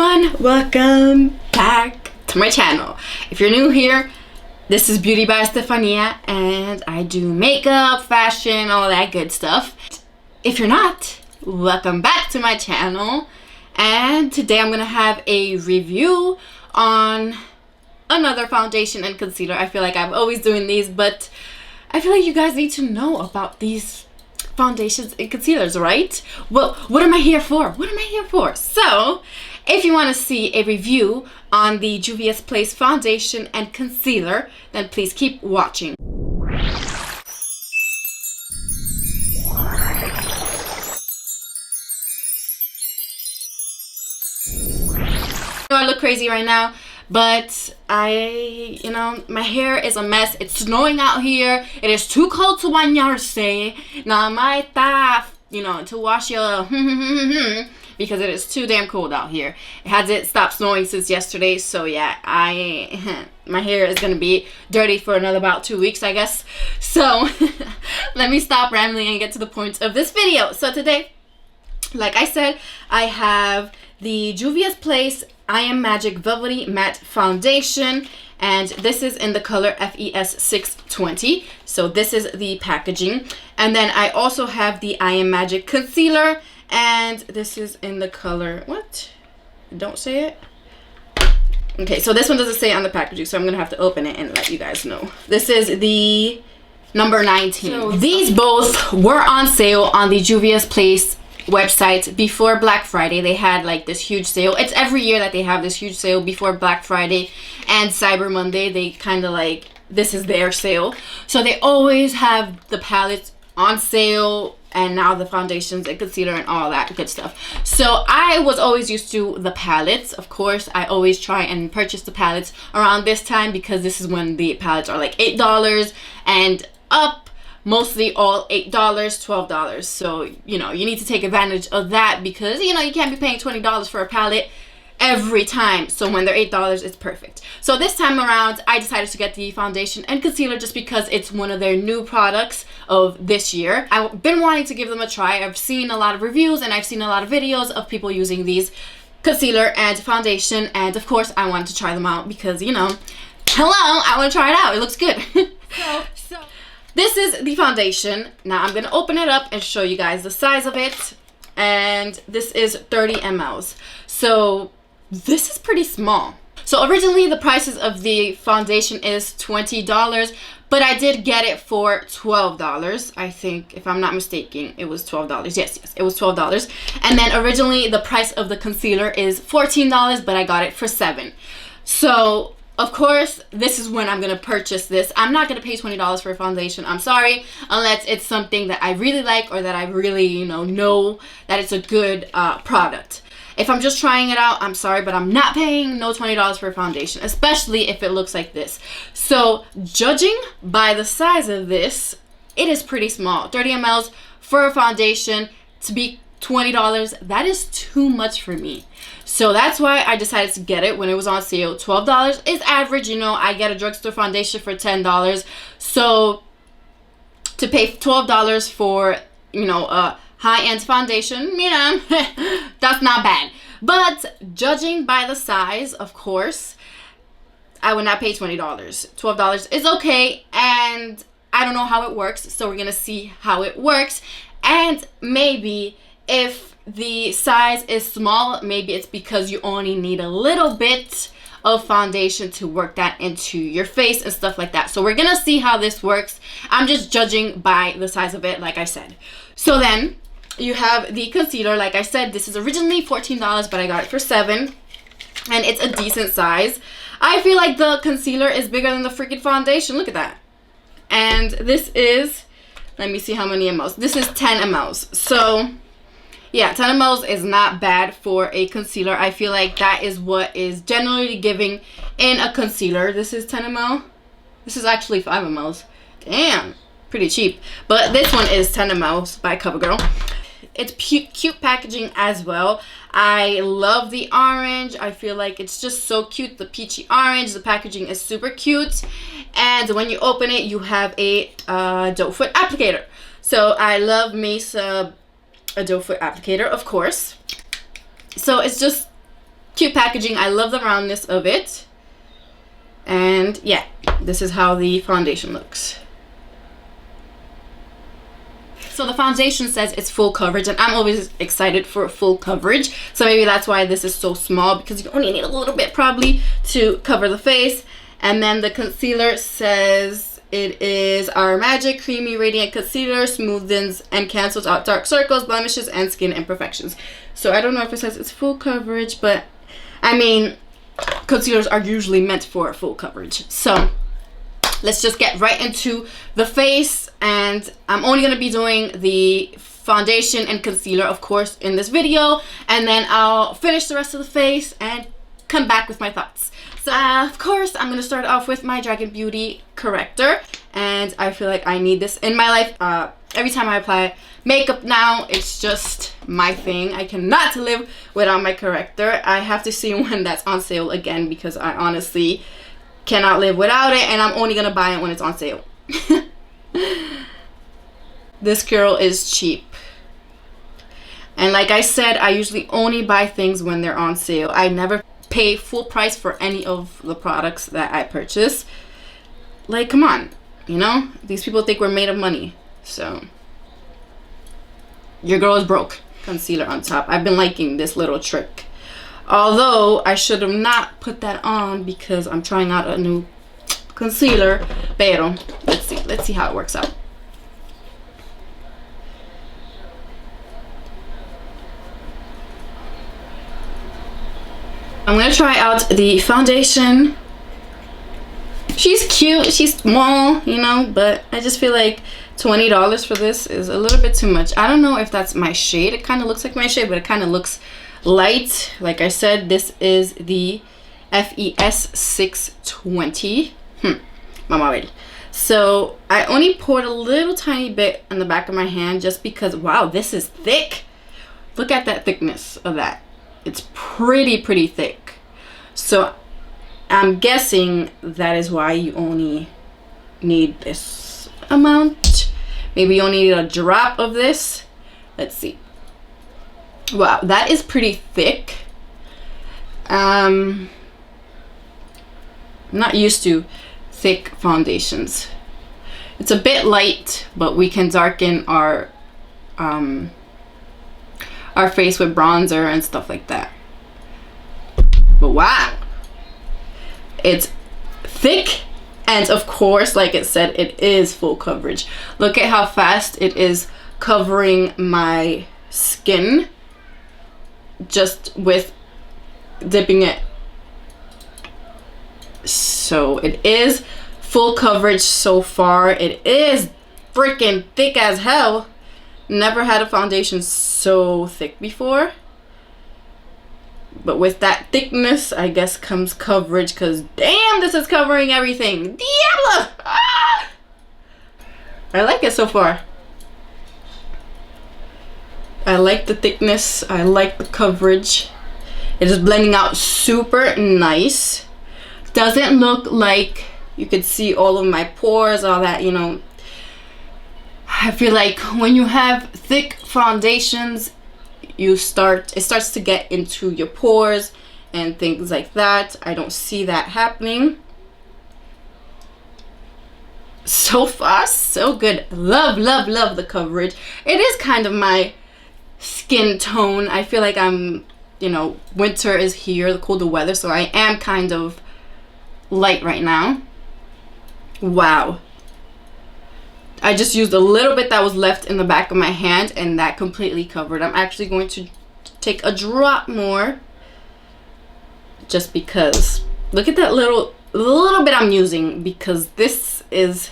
everyone, welcome back to my channel. If you're new here, this is Beauty by Estefania and I do makeup, fashion, all that good stuff. If you're not, welcome back to my channel. And today I'm gonna have a review on another foundation and concealer. I feel like I'm always doing these, but I feel like you guys need to know about these foundations and concealers, right? Well, what am I here for? What am I here for? So, if you want to see a review on the Juvia's Place foundation and concealer, then please keep watching. I look crazy right now, but my hair is a mess. It's snowing out here. It is too cold to bañarse. Now my to wash your because it is too damn cold out here. It hasn't stopped snowing since yesterday, so yeah, my hair is gonna be dirty for another about 2 weeks, I guess. So let me stop rambling and get to the point of this video. So today, like I said, I have the Juvia's Place I Am Magic Velvety Matte Foundation, and this is in the color FES 620. So this is the packaging. And then I also have the I Am Magic Concealer, and this is in the color, what? Don't say it. Okay, so this one doesn't say on the packaging, so I'm gonna have to open it and let you guys know. This is the number 19. So these both were on sale on the Juvia's Place website before Black Friday. They had like this huge sale. It's every year that they have this huge sale before Black Friday and Cyber Monday. They kind of like, this is their sale, so they always have the palettes on sale, and now the foundations and concealer and all that good stuff. So I was always used to the palettes. Of course, I always try and purchase the palettes around this time because this is when the palettes are like $8 and up. Mostly all $8, $12. So, you need to take advantage of that because, you can't be paying $20 for a palette every time. So when they're $8, it's perfect. So this time around, I decided to get the foundation and concealer just because it's one of their new products of this year. I've been wanting to give them a try. I've seen a lot of reviews and I've seen a lot of videos of people using these concealer and foundation. And of course, I wanted to try them out because, hello, I want to try it out. It looks good. So this is the foundation. Now I'm going to open it up and show you guys the size of it. And this is 30 mLs. So this is pretty small. So originally the prices of the foundation is $20, but I did get it for $12. I think, if I'm not mistaken, it was $12. Yes, it was $12. And then originally the price of the concealer is $14, but I got it for $7. So of course, this is when I'm going to purchase this. I'm not going to pay $20 for a foundation. I'm sorry, unless it's something that I really like or that I really, know that it's a good product. If I'm just trying it out, I'm sorry, but I'm not paying no $20 for a foundation, especially if it looks like this. So, judging by the size of this, it is pretty small. 30 mLs for a foundation to be $20, that is too much for me. So that's why I decided to get it when it was on sale. $12 is average, I get a drugstore foundation for $10. So to pay $12 for, a high-end foundation, that's not bad. But judging by the size, of course, I would not pay $20. $12 is okay, and I don't know how it works, so we're gonna see how it works. And maybe if the size is small, maybe it's because you only need a little bit of foundation to work that into your face and stuff like that. So we're gonna see how this works. I'm just judging by the size of it, like I said. So then you have the concealer. Like I said, this is originally $14, but I got it for $7, and it's a decent size. I feel like the concealer is bigger than the freaking foundation. Look at that. And this is, let me see how many mLs. This is 10 mLs. So yeah, 10 mLs is not bad for a concealer. I feel like that is what is generally giving in a concealer. This is 10 ml. This is actually 5 mLs. Damn, pretty cheap. But this one is 10 mLs by CoverGirl. It's cute packaging as well. I love the orange. I feel like it's just so cute. The peachy orange. The packaging is super cute. And when you open it, you have a doe foot applicator. So I love me some a doe foot applicator, of course. So it's just Cute packaging. I love the roundness of it. And yeah, this is how the foundation looks. So the foundation says it's full coverage, and I'm always excited for full coverage. So maybe that's why this is so small, because you only need a little bit probably to cover the face. And then the concealer says it is our Magic Creamy Radiant Concealer, smoothens and cancels out dark circles, blemishes, and skin imperfections. So I don't know if it says it's full coverage, but I mean, concealers are usually meant for full coverage. So let's just get right into the face, and I'm only going to be doing the foundation and concealer, of course, in this video, and then I'll finish the rest of the face and come back with my thoughts. So of course, I'm going to start off with my Dragon Beauty corrector, and I feel like I need this in my life. Every time I apply makeup now, it's just my thing. I cannot live without my corrector. I have to see when that's on sale again, because I honestly cannot live without it, and I'm only gonna buy it when it's on sale. This girl is cheap, and like I said, I usually only buy things when they're on sale. I never pay full price for any of the products that I purchase. Like, come on, you know, these people think we're made of money. So your girl is broke. Concealer on top. I've been liking this little trick, although I should have not put that on because I'm trying out a new concealer. Pero let's see how it works out. I'm gonna try out the foundation. She's cute, she's small, you know, but I just feel like $20 for this is a little bit too much. I don't know if that's my shade. It kind of looks like my shade, but it kind of looks light. Like I said, this is the FES 620. Mama well. So I only poured a little tiny bit on the back of my hand just because, wow, this is thick. Look at that thickness of that. It's pretty thick. So I'm guessing that is why you only need this amount. Maybe you only need a drop of this. Let's see. Wow, that is pretty thick. I'm not used to thick foundations. It's a bit light, but we can darken our face with bronzer and stuff like that. But wow, it's thick, and of course, like it said, it is full coverage. Look at how fast it is covering my skin just with dipping it. So it is full coverage so far. It is freaking thick as hell. Never had a foundation so thick before. But with that thickness, I guess comes coverage, because damn, this is covering everything. Diablo! Ah! I like it so far. I like the thickness. I like the coverage. It is blending out super nice. Doesn't look like you could see all of my pores, all that, you know. I feel like when you have thick foundations, it starts to get into your pores and things like that. I don't see that happening. So far, so good. Love the coverage. It is kind of my skin tone. I feel like I'm, you know, winter is here, the colder weather, so I am kind of light right now. Wow. I just used a little bit that was left in the back of my hand, and that completely covered. I'm actually going to take a drop more, just because. Look at that little bit I'm using, because this is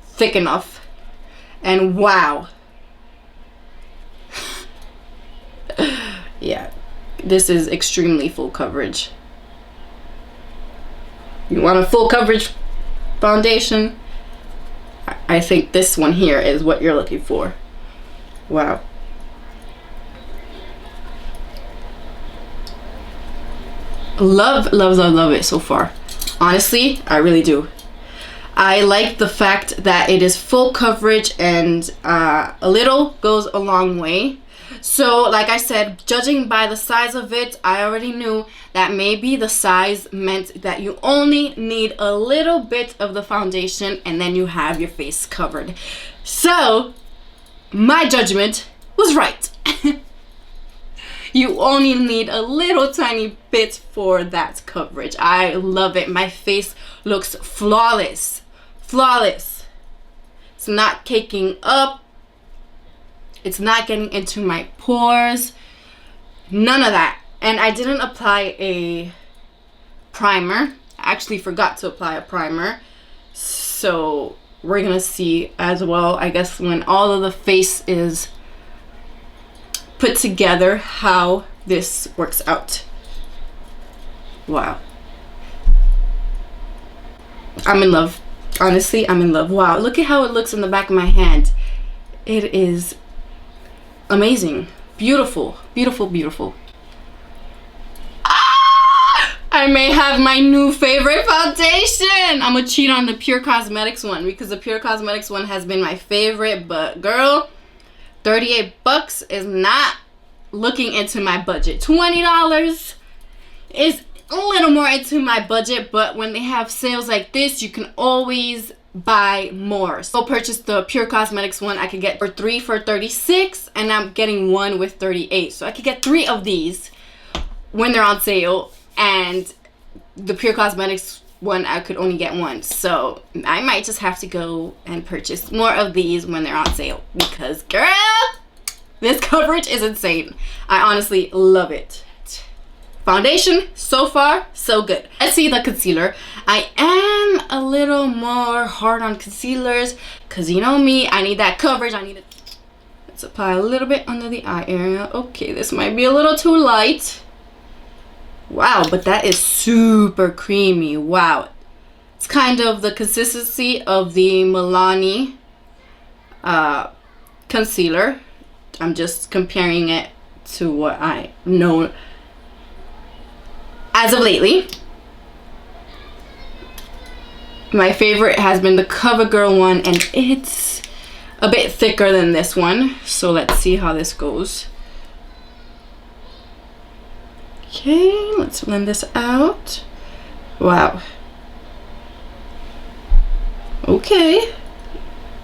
thick enough. And wow. Yeah, this is extremely full coverage. You want a full coverage foundation? I think this one here is what you're looking for. Wow. Love it so far. Honestly, I really do. I like the fact that it is full coverage, and a little goes a long way. So like I said, judging by the size of it, I already knew that maybe the size meant that you only need a little bit of the foundation and then you have your face covered. So my judgment was right. You only need a little tiny bit for that coverage. I love it. My face looks flawless. Flawless. It's not caking up. It's not getting into my pores. None of that. And I didn't apply a primer. I actually forgot to apply a primer. So we're gonna see as well, I guess, when all of the face is put together, how this works out. Wow. I'm in love. Honestly, I'm in love. Wow, look at how it looks in the back of my hand. It is amazing. Beautiful. Beautiful, beautiful. I may have my new favorite foundation. I'm gonna cheat on the Pure Cosmetics one because the Pure Cosmetics one has been my favorite, but girl, 38 bucks is not looking into my budget. $20 is a little more into my budget, but when they have sales like this, you can always buy more. So purchase the Pure Cosmetics one. I could get for 3 for 36, and I'm getting one with 38. So I could get 3 of these when they're on sale, and the Pure Cosmetics one I could only get 1. So I might just have to go and purchase more of these when they're on sale because girl, this coverage is insane. I honestly love it. Foundation, so far, so good. Let's see the concealer. I am a little more hard on concealers because you know me, I need that coverage. I need it. Let's apply a little bit under the eye area. Okay, this might be a little too light. Wow, but that is super creamy. Wow. It's kind of the consistency of the Milani concealer. I'm just comparing it to what I know as of lately. My favorite has been the CoverGirl one, and it's a bit thicker than this one. So let's see how this goes. Okay, let's blend this out. Wow. Okay.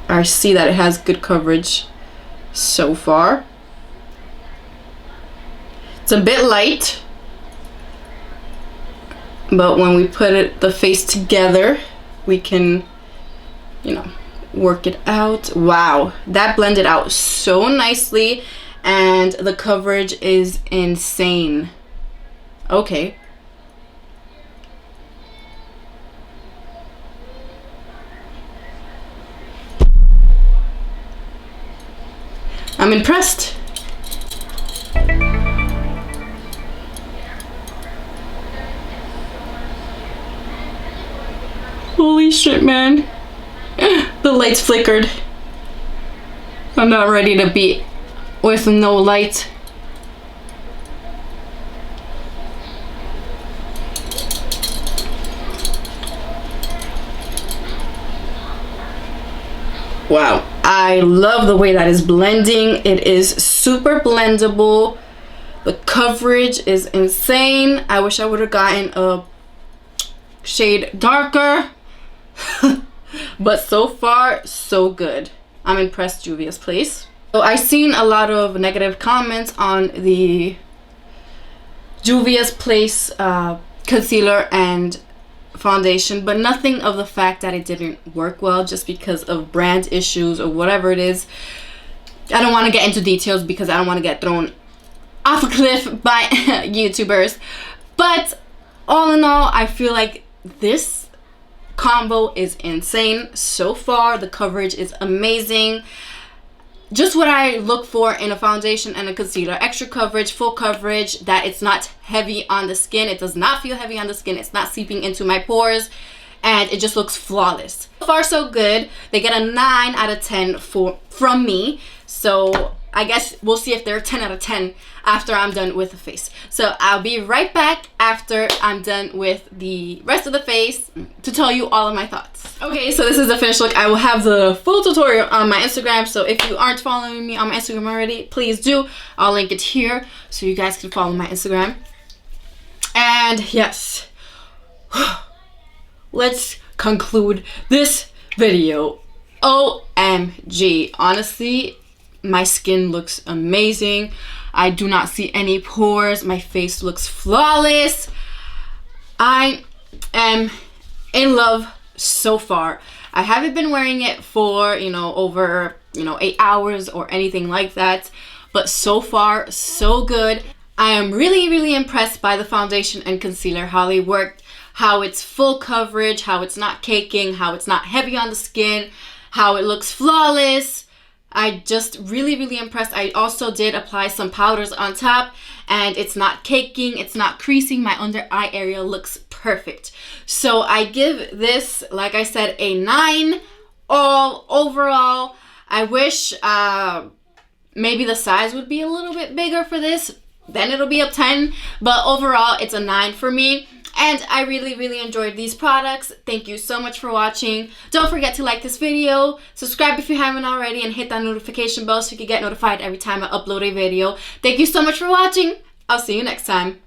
I see that it has good coverage so far. It's a bit light, but when we put the face together, we can, you know, work it out. Wow, that blended out so nicely, and the coverage is insane. Okay. I'm impressed. Holy shit, man. The lights flickered. I'm not ready to be with no light. Wow, I love the way that is blending. It is super blendable. The coverage is insane. I wish I would have gotten a shade darker. But so far, so good. I'm impressed, Juvia's Place. So I've seen a lot of negative comments on the Juvia's Place concealer and foundation, but nothing of the fact that it didn't work well just because of brand issues or whatever it is. I don't want to get into details because I don't want to get thrown off a cliff by YouTubers, but all in all, I feel like this combo is insane so far. The coverage is amazing. Just what I look for in a foundation and a concealer. Extra coverage, full coverage, that it's not heavy on the skin. It does not feel heavy on the skin. It's not seeping into my pores. And it just looks flawless. So far, so good. They get a 9 out of 10 from me. So I guess we'll see if they're 10 out of 10 after I'm done with the face. So I'll be right back after I'm done with the rest of the face to tell you all of my thoughts. Okay, so this is the finished look. I will have the full tutorial on my Instagram, so if you aren't following me on my Instagram already, please do. I'll link it here so you guys can follow my Instagram. And yes, let's conclude this video. OMG, honestly, my skin looks amazing. I do not see any pores. My face looks flawless. I am in love so far. I haven't been wearing it for, over, 8 hours or anything like that. But so far, so good. I am really, really impressed by the foundation and concealer, how they worked, how it's full coverage, how it's not caking, how it's not heavy on the skin, how it looks flawless. I just really, really impressed. I also did apply some powders on top, and it's not caking, it's not creasing. My under eye area looks perfect. So I give this, like I said, a 9 all overall. I wish maybe the size would be a little bit bigger for this. Then it'll be a 10, but overall it's a 9 for me. And I really, really enjoyed these products. Thank you so much for watching. Don't forget to like this video, subscribe if you haven't already, and hit that notification bell so you can get notified every time I upload a video. Thank you so much for watching. I'll see you next time.